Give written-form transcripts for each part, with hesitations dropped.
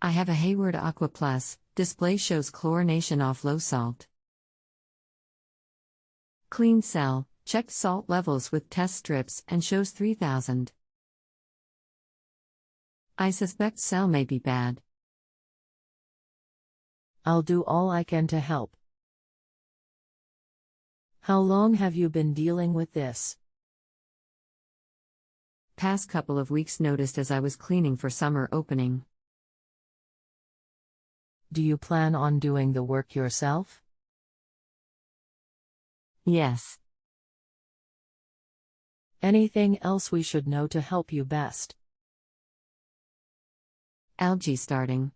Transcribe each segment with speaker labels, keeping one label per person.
Speaker 1: I have a Hayward Aqua Plus. Display shows chlorination off low salt. Clean cell, checked salt levels with test strips and shows 3000. I suspect cell may be bad.
Speaker 2: I'll do all I can to help. How long have you been dealing with this?
Speaker 1: Past couple of weeks, noticed as I was cleaning for summer opening.
Speaker 2: Do you plan on doing the work yourself?
Speaker 1: Yes.
Speaker 2: Anything else we should know to help you best?
Speaker 1: Algie starting.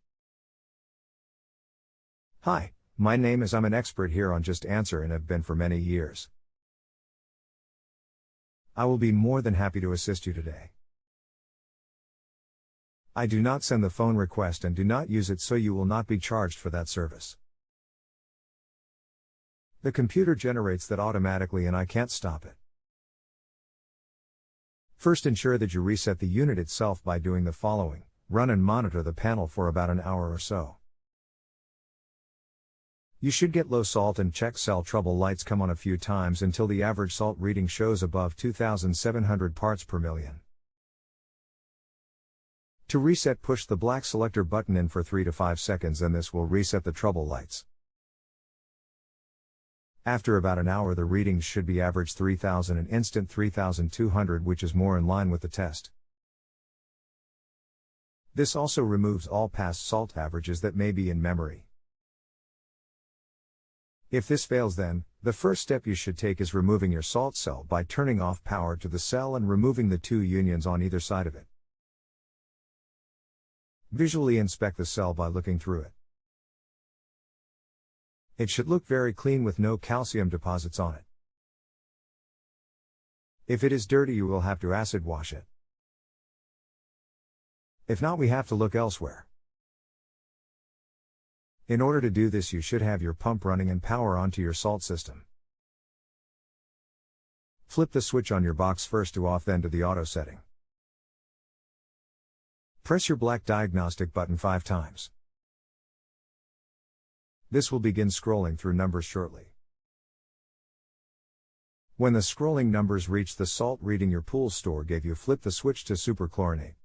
Speaker 3: Hi, my name is I'm an expert here on JustAnswer and have been for many years. I will be more than happy to assist you today. I do not send the phone request and do not use it, so you will not be charged for that service. The computer generates that automatically and I can't stop it. First, ensure that you reset the unit itself by doing the following: run and monitor the panel for about an hour or so. You should get low salt and check cell trouble lights come on a few times until the average salt reading shows above 2,700 parts per million. To reset, push the black selector button in for 3 to 5 seconds and this will reset the trouble lights. After about an hour, the readings should be average 3000 and instant 3200, which is more in line with the test. This also removes all past salt averages that may be in memory. If this fails, then, the first step you should take is removing your salt cell by turning off power to the cell and removing the two unions on either side of it. Visually inspect the cell by looking through it. It should look very clean with no calcium deposits on it. If it is dirty, you will have to acid wash it. If not, we have to look elsewhere. In order to do this, you should have your pump running and power onto your salt system. Flip the switch on your box first to off, then to the auto setting. Press your black diagnostic button 5 times. This will begin scrolling through numbers shortly. When the scrolling numbers reach the salt reading your pool store gave you, flip the switch to superchlorinate.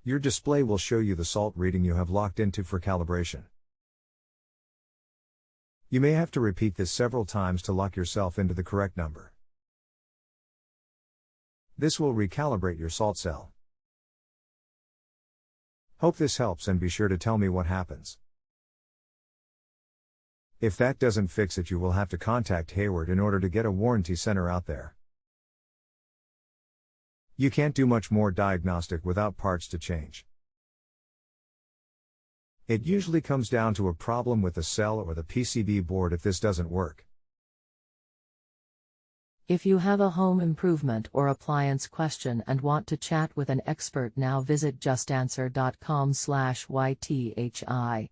Speaker 3: Your display will show you the salt reading you have locked into for calibration. You may have to repeat this several times to lock yourself into the correct number. This will recalibrate your salt cell. Hope this helps, and be sure to tell me what happens. If that doesn't fix it, you will have to contact Hayward in order to get a warranty center out there. You can't do much more diagnostic without parts to change. It usually comes down to a problem with the cell or the PCB board if this doesn't work.
Speaker 2: If you have a home improvement or appliance question and want to chat with an expert now, visit justanswer.com/ythi.